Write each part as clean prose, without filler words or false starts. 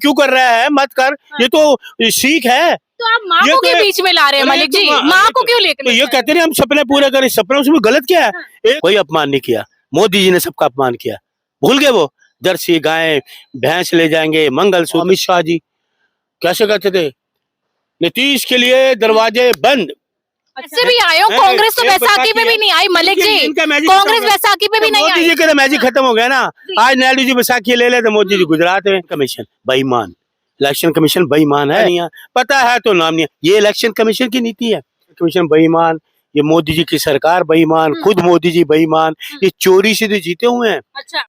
क्यों कर रहा है, मत कर, ये तो सीख है। तो आप माँ को क्यों बीच में ला रहे हैं मलिक जी, माँ को क्यों लेकर? तो ये कहते हैं हम सपने पूरे करें, सपने उसमें गलत क्या है? कोई अपमान नहीं किया, मोदी जी ने सबका अपमान किया, भूल गए वो? जर्सी गाय भैंस ले जाएंगे, मंगलसूत्र। अमित शाह जी कैसे कहते थे, नीतीश के लिए दरवाजे बंद। ऐसे भी आए हो, कांग्रेस तो बैसाखी पे भी नहीं आई मलिक जी, कांग्रेस बैसाखी पे भी नहीं आई। मोदी जी का मैजिक खत्म हो गया ना। आज नायडू जी बैसाखी ले तो मोदी जी गुजरात में। कमीशन बेईमान, इलेक्शन कमीशन बेईमान है, नहीं पता है तो नाम नहीं। ये इलेक्शन कमीशन की नीति है, कमीशन बेईमान, ये मोदी जी की सरकार बेईमान, खुद मोदी जी बेईमान, ये चोरी से तो जीते हुए हैं। अच्छा,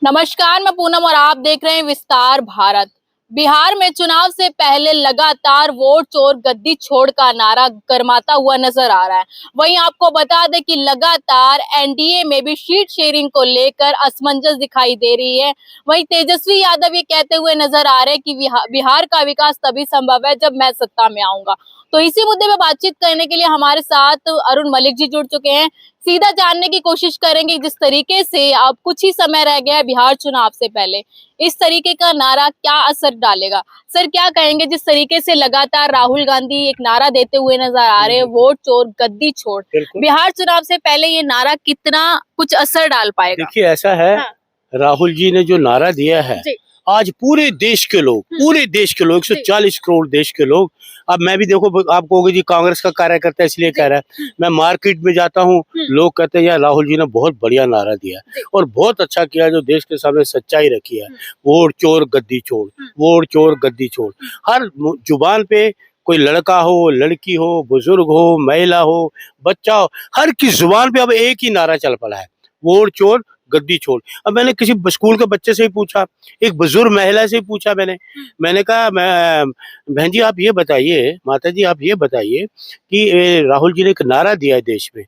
नमस्कार, मैं पूनम और आप देख रहे हैं विस्तार भारत। बिहार में चुनाव से पहले लगातार वोट चोर गद्दी छोड़ का नारा गरमाता हुआ नजर आ रहा है। वहीं आपको बता दें कि लगातार एनडीए में भी सीट शेयरिंग को लेकर असमंजस दिखाई दे रही है। वहीं तेजस्वी यादव ये कहते हुए नजर आ रहे हैं कि बिहार का विकास तभी संभव है जब मैं सत्ता में आऊंगा। तो इसी मुद्दे पे बातचीत करने के लिए हमारे साथ अरुण मलिक जी जुड़ चुके हैं। सीधा जानने की कोशिश करेंगे जिस तरीके से अब कुछ ही समय रह गया है बिहार चुनाव से पहले, इस तरीके का नारा क्या असर डालेगा। सर क्या कहेंगे, जिस तरीके से लगातार राहुल गांधी एक नारा देते हुए नजर आ रहे हैं, वोट चोर गद्दी छोड़, बिहार चुनाव से पहले ये नारा कितना कुछ असर डाल पाएगा? देखिए ऐसा है, राहुल जी ने जो नारा दिया है, आज पूरे देश के लोग 140 करोड़ देश के लोग, अब मैं भी देखो आप कहोगे जी कांग्रेस का कार्यकर्ता इसलिए कह रहा है, मैं मार्केट में जाता हूँ, लोग कहते हैं यार राहुल जी ने बहुत बढ़िया नारा दिया और बहुत अच्छा किया, जो देश के सामने सच्चाई रखी है। वोट चोर गद्दी छोड़, वोट चोर गद्दी छोड़, हर जुबान पे कोई लड़का हो, लड़की हो, बुजुर्ग हो, महिला हो, बच्चा हो, हर की जुबान पे अब एक ही नारा चल पड़ा है, वोट चोर गद्दी छोड़। अब मैंने किसी स्कूल के बच्चे से ही पूछा, एक बुजुर्ग महिला से ही पूछा, मैंने कहा बहन जी आप ये बताइए, माता जी आप ये बताइए कि राहुल जी ने एक नारा दिया है देश में,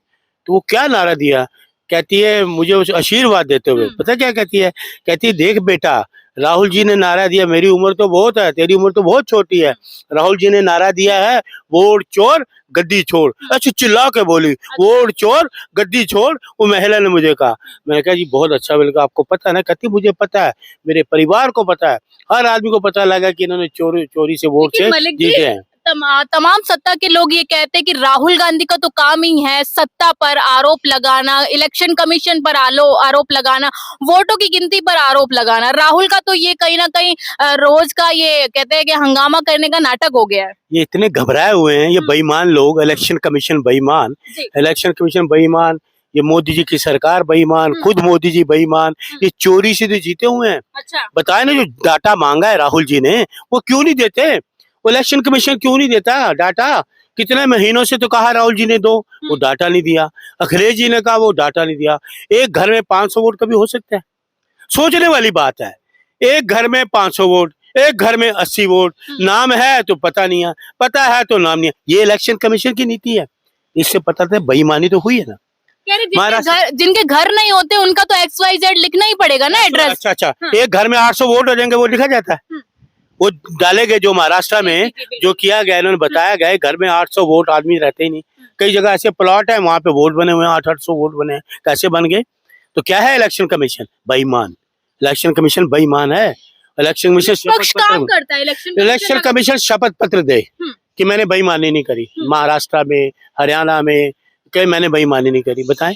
तो वो क्या नारा दिया? कहती है मुझे उस आशीर्वाद देते हुए, पता क्या कहती है? कहती है देख बेटा, राहुल जी ने नारा दिया, मेरी उम्र तो बहुत है, तेरी उम्र तो बहुत छोटी है, राहुल जी ने नारा दिया है वोट चोर गद्दी छोड़। अच्छा चिल्ला के बोली वोट चोर गद्दी छोड़, वो महिला ने मुझे कहा। मैंने कहा जी बहुत अच्छा, मैंने कहा आपको पता है ना? कहती मुझे पता है, मेरे परिवार को पता है, हर आदमी को पता लगा कि इन्होंने चोरी से वोट से जीते हैं। तमाम सत्ता के लोग ये कहते हैं कि राहुल गांधी का तो काम ही है सत्ता पर आरोप लगाना, इलेक्शन कमीशन पर आरोप लगाना, वोटों की गिनती पर आरोप लगाना। राहुल का तो ये कहीं ना कहीं रोज का ये कहते हैं कि हंगामा करने का नाटक हो गया है। ये इतने घबराए हुए हैं ये बेईमान लोग, इलेक्शन कमीशन बेईमान, इलेक्शन कमीशन बेईमान, ये मोदी जी की सरकार बेईमान, खुद मोदी जी बेईमान, ये चोरी से जीते हुए हैं। अच्छा बताए ना, जो डाटा मांगा है राहुल जी ने वो क्यों नहीं देते? इलेक्शन कमीशन क्यों नहीं देता डाटा? कितने महीनों से तो कहा राहुल जी ने दो, वो डाटा नहीं दिया। अखिलेश जी ने कहा वो डाटा नहीं दिया। एक घर में 500 वोट कभी हो सकता है? सोचने वाली बात है। एक घर में 500 वोट, एक घर में 80 वोट, नाम है तो पता नहीं है, पता है तो नाम नहीं है। ये इलेक्शन कमीशन की नीति है, इससे पता था बेईमानी तो हुई है ना। जिनके घर नहीं होते उनका तो XYZ लिखना ही पड़ेगा ना एड्रेस। अच्छा, एक घर में 800 वोट हो जाएंगे, वो लिखा जाता है? वो डाले गए जो महाराष्ट्र में जो किया गया, इन्होंने बताया गया घर में 800 वोट आदमी रहते ही नहीं। कई जगह ऐसे प्लॉट है वहां पे वोट बने हुए हैं, 800 वोट बने हैं, कैसे बन गए? तो क्या है इलेक्शन कमीशन? बेईमान, इलेक्शन कमीशन बेईमान है। इलेक्शन कमीशन काम करता है, इलेक्शन कमीशन शपथ पत्र दे कि मैंने बेईमानी नहीं करी, महाराष्ट्र में, हरियाणा में कहीं मैंने बेईमानी नहीं करी, बताएं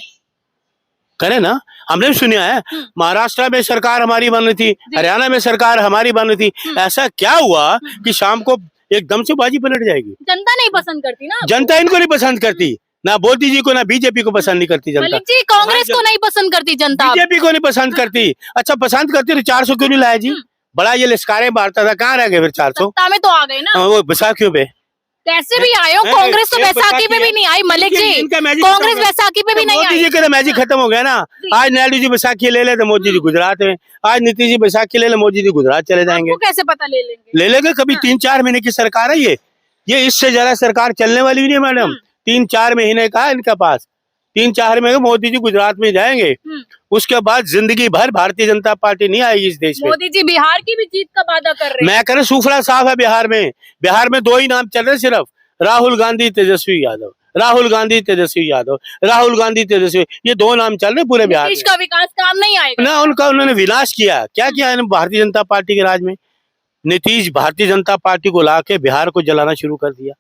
करे ना। हमने सुना है महाराष्ट्र में सरकार हमारी बन रही थी, हरियाणा में सरकार हमारी बन रही थी, ऐसा क्या हुआ कि शाम को एकदम से बाजी पलट जाएगी? जनता नहीं पसंद करती ना, जनता इनको नहीं पसंद करती, ना मोदी जी को ना बीजेपी को पसंद नहीं करती जनता। जी कांग्रेस को नहीं पसंद करती जनता, बीजेपी को नहीं पसंद करती। अच्छा पसंद करती तो 400 क्यों नहीं लाया जी? बड़ा ये लिस्कारे मारता था, कहाँ रह गए फिर 400? में तो आ गए ना, वो बैसाखियों पे कैसे भी आए हो, कांग्रेस तो बैसाखी पे भी नहीं आई मलिक जी, कांग्रेस बैसाखी पे भी नहीं आई। मोदी जी का मैजिक खत्म हो गया ना। आज नायडू जी बैसाखी ले तो मोदी जी गुजरात में, आज नीतीश जी बैसाखी ले मोदी जी गुजरात चले जाएंगे। कैसे पता ले लेंगे? ले लेंगे कभी। 3-4 महीने की सरकार है ये इससे ज्यादा सरकार चलने वाली भी नहीं मैडम। 3-4 महीने का इनके पास, 3-4 महीने मोदी जी गुजरात में जाएंगे, उसके बाद जिंदगी भर भारतीय जनता पार्टी नहीं आएगी इस देश में। मोदी जी बिहार की भी जीत का वादा कर रहे हैं। मैं कह रहा सूखड़ा साफ है बिहार में 2 ही नाम चल रहे सिर्फ, राहुल गांधी, तेजस्वी यादव। राहुल गांधी तेजस्वी यादव, राहुल गांधी तेजस्वी, ये दो नाम चल रहे पूरे बिहार नीतीश में। का विकास काम नहीं आएगा ना उनका उन्होंने विनाश किया, क्या किया है भारतीय जनता पार्टी के राज में। नीतीश भारतीय जनता पार्टी को लाके बिहार को जलाना शुरू कर दिया।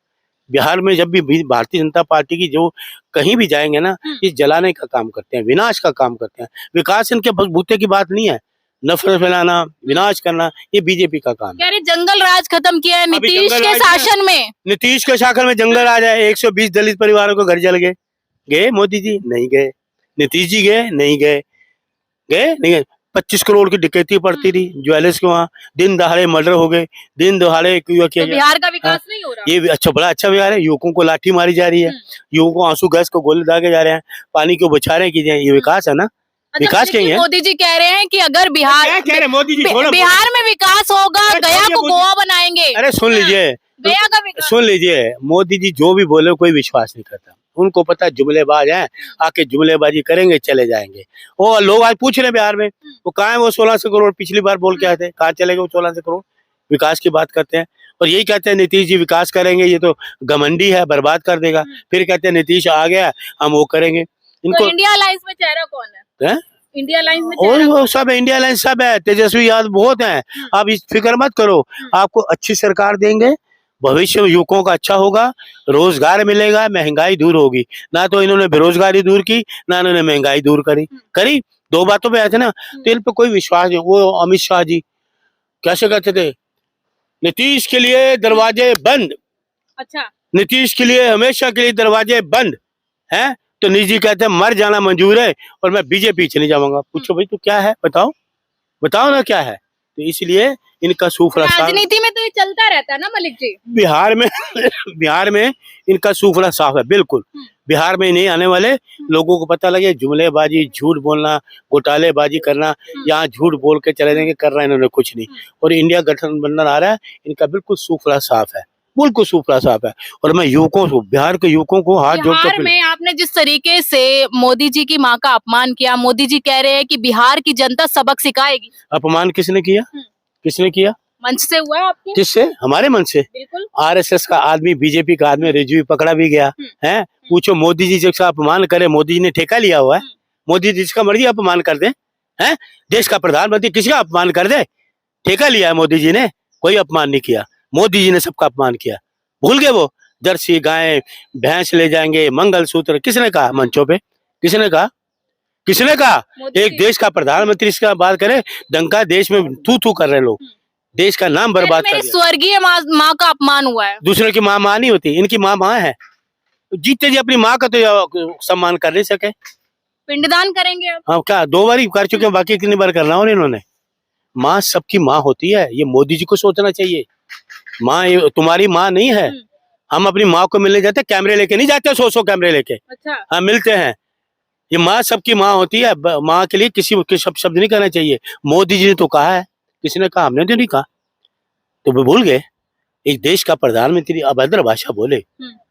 बिहार में जब भी भारतीय जनता पार्टी की जो कहीं भी जाएंगे ना, ये जलाने का काम करते हैं, विनाश का काम करते हैं। विकास इनके बलबूते की बात नहीं है, नफरत फैलाना, विनाश करना, ये बीजेपी का काम है। कह रहे जंगल राज खत्म किया है अभी नीतीश जंगल के राज शासन में। नीतीश के शासन में जंगल आ जाए, 120 दलित परिवारों को घर जल गए। गए मोदी जी? नहीं गए। नीतीश जी गए? नहीं गए। गए? नहीं गए। 25 करोड़ की डकैती पड़ती थी ज्वेलर्स के वहाँ, दिन दहाड़े मर्डर हो गए, दिन दहाड़े किया तो बिहार का विकास नहीं हो रहा। ये भी अच्छा, बड़ा अच्छा बिहार है। युवकों को लाठी मारी जा रही है, युवकों को आंसू गैस को गोले दागे जा रहे हैं, पानी को बौछारें की जाए, ये विकास है ना? विकास कहीं है? मोदी जी कह रहे हैं कि अगर बिहार क्या कह रहे हैं मोदी जी? छोड़ो, बिहार में विकास होगा, अरे गया छोड़िए को मोदी। गोवा बनाएंगे। अरे सुन लीजिए, गया का विकास। सुन लीजिए, मोदी जी जो भी बोले कोई विश्वास नहीं करता। उनको पता है जुमलेबाज हैं, आके जुमलेबाजी करेंगे चले जाएंगे। वो लोग आज पूछ रहे हैं बिहार में, वो कहाँ है वो 1600 करोड़ पिछली बार बोल के आए थे, कहाँ चले गए वो 1600 करोड़? विकास की बात करते हैं और यही कहते हैं नीतीश जी विकास करेंगे, ये तो घमंडी है, बर्बाद कर देगा। फिर कहते हैं नीतीश आ गया, हम वो करेंगे। इनको तो इंडिया अलायंस में चेहरा कौन है? इंडिया अलायंस में और चेहरा वो सब इंडिया अलायंस सब है, तेजस्वी यादव बहुत हैं। आप इस फिक्र मत करो, आपको अच्छी सरकार देंगे, भविष्य में युवकों का अच्छा होगा, रोजगार मिलेगा, महंगाई दूर होगी। ना तो इन्होंने बेरोजगारी दूर की, ना इन्होंने महंगाई दूर करी। दो बातों पे आए थे ना, तो इन पे कोई विश्वास नहीं। वो अमित शाह जी कैसे कहते थे, नीतीश के लिए दरवाजे बंद, अच्छा, नीतीश के लिए हमेशा के लिए दरवाजे बंद हैं। तो निजी कहते हैं मर जाना मंजूर है और मैं बीजेपी चले जाऊंगा। पूछो भाई तो क्या है, बताओ, बताओ ना क्या है। तो इसलिए इनका सूफरा साफ, राजनीति में तो ये चलता रहता है ना मलिक जी। बिहार में बिहार में इनका सूफरा साफ है बिल्कुल। बिहार में नहीं आने वाले लोगों को पता लगे जुमलेबाजी, झूठ बोलना, घोटालेबाजी करना, यहाँ झूठ बोल के चले जाएंगे, कर रहा है इन्होंने कुछ नहीं। और इंडिया गठबंधन आ रहा है, इनका बिल्कुल सूफरा साफ है, बिल्कुल सूफरा साफ है। और मैं युवकों को, बिहार के युवकों को हाथ जोड़ बिहार में आपने जिस तरीके से मोदी जी की मां का अपमान किया, मोदी जी कह रहे हैं कि बिहार की जनता सबक सिखाएगी। अपमान किसने किया? किसने किया? मंच से हुआ है आपके? किससे? हमारे मन से। बिल्कुल। आरएसएस का आदमी, बीजेपी का आदमी रिजवी पकड़ा भी गया है। पूछो मोदी जी जिसका अपमान करे, मोदी जी ने ठेका लिया हुआ है। मोदी जी जिसका मर्जी अपमान कर दे, हैं? देश का प्रधानमंत्री किसका अपमान कर दे, ठेका लिया है मोदी जी ने, कोई अपमान नहीं किया। मोदी जी ने सबका अपमान किया। भूल गए वो जर्सी गाय भैंस ले जाएंगे, मंगलसूत्र, किसने कहा मंचों पे? किसने कहा? किसने कहा? एक देश का प्रधानमंत्री इसका बात करे, डंका देश में थू थू कर रहे लोग, देश का नाम बर्बाद कर दिया। स्वर्गीय माँ का अपमान हुआ है। दूसरे की माँ नहीं होती, इनकी माँ है। जीते जी अपनी माँ का तो सम्मान कर नहीं सके। पिंडदान करेंगे अब? हाँ, क्या 2 बार ही कर चुके हैं, बाकी कितनी बार करना और इन्होंने। माँ सबकी माँ होती है, ये मोदी जी को सोचना चाहिए। माँ ये तुम्हारी माँ नहीं है। हम अपनी माँ को मिलने जाते, कैमरे लेके नहीं जाते, 100 कैमरे लेके। अच्छा। हाँ, मिलते हैं। ये माँ सबकी माँ होती है, माँ के लिए किसी के शब्द नहीं कहना चाहिए। मोदी जी ने तो कहा है, किसने कहा? हमने तो नहीं कहा। तो वो भूल गए, एक देश का प्रधानमंत्री अभद्र भाषा बोले,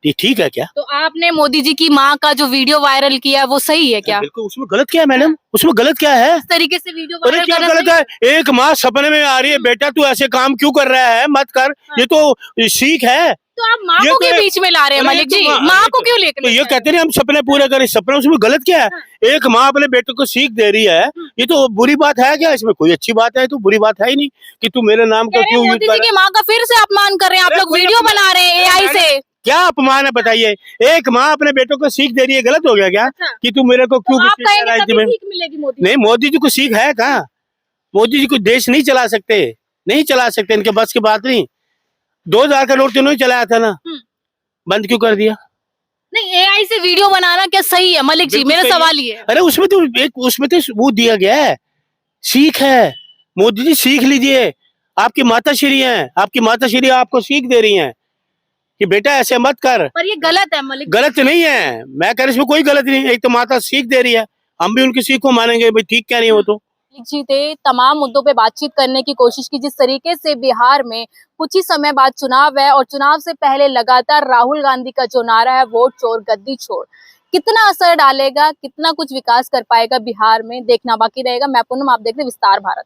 ये ठीक है क्या? तो आपने मोदी जी की माँ का जो वीडियो वायरल किया वो सही है क्या? बिल्कुल, उसमें गलत क्या है मैडम? उसमें गलत क्या है? इस तरीके से वीडियो अरे वायरल क्या करना गलत है? एक माँ सपने में आ रही है, बेटा तू ऐसे काम क्यों कर रहा है, मत कर, ये तो सीख है। तो आप माँ ये को तो के है। बीच में ला रहे हैं अरे मलिक तो जी, माँ- माँ को क्यों लेकर? तो ये कहते हैं हम सपने पूरे करें, सपने, उसमें गलत क्या है? एक माँ अपने बेटे को सीख दे रही है, ये तो बुरी बात है क्या? इसमें कोई अच्छी बात है? तो बुरी बात है ही नहीं कि तू मेरे नाम को क्यों यूज मोदी कर जी रहा है? की माँ का फिर से अपमान कर रहे हैं आप अरे लोग, कोई वीडियो अपमान- बना रहे हैं एआई से। क्या अपमान है बताइए? एक माँ अपने बेटों को सीख दे रही है, गलत हो गया क्या? अच्छा। कि तू मेरे को क्यों तो आप किसी कहेंगे राज्य तभी में? सीख मिलेगी मोदी नहीं, मोदी जी को सीख है कहाँ? मोदी जी को देश नहीं चला सकते, नहीं चला सकते, इनके बस की बात नहीं। 2000 का नोट तो नहीं चलाया था ना, बंद क्यों कर दिया? नहीं, एआई से वीडियो बनाना क्या सही है मलिक जी? बिल्कुल मेरा सही है। सवाल ये है। अरे उसमें तो वो दिया गया है, सीख है। मोदी जी सीख लीजिए, आपकी माताश्री हैं, आपकी माताश्री आपको सीख दे रही हैं कि बेटा ऐसे मत कर। पर ये गलत है मलिक। गलत नहीं है, मैं कह रहा इसमें कोई गलत नहीं है, एक तो माता सीख दे रही है, हम भी उनकी सीख को मानेंगे, भाई ठीक क्या नहीं हो तो। जी थे तमाम मुद्दों पे बातचीत करने की कोशिश की। जिस तरीके से बिहार में कुछ ही समय बाद चुनाव है और चुनाव से पहले लगातार राहुल गांधी का जो नारा है वोट चोर गद्दी छोड़, कितना असर डालेगा, कितना कुछ विकास कर पाएगा बिहार में, देखना बाकी रहेगा। मैं पूनम, आप देख रहे हैं विस्तार भारत।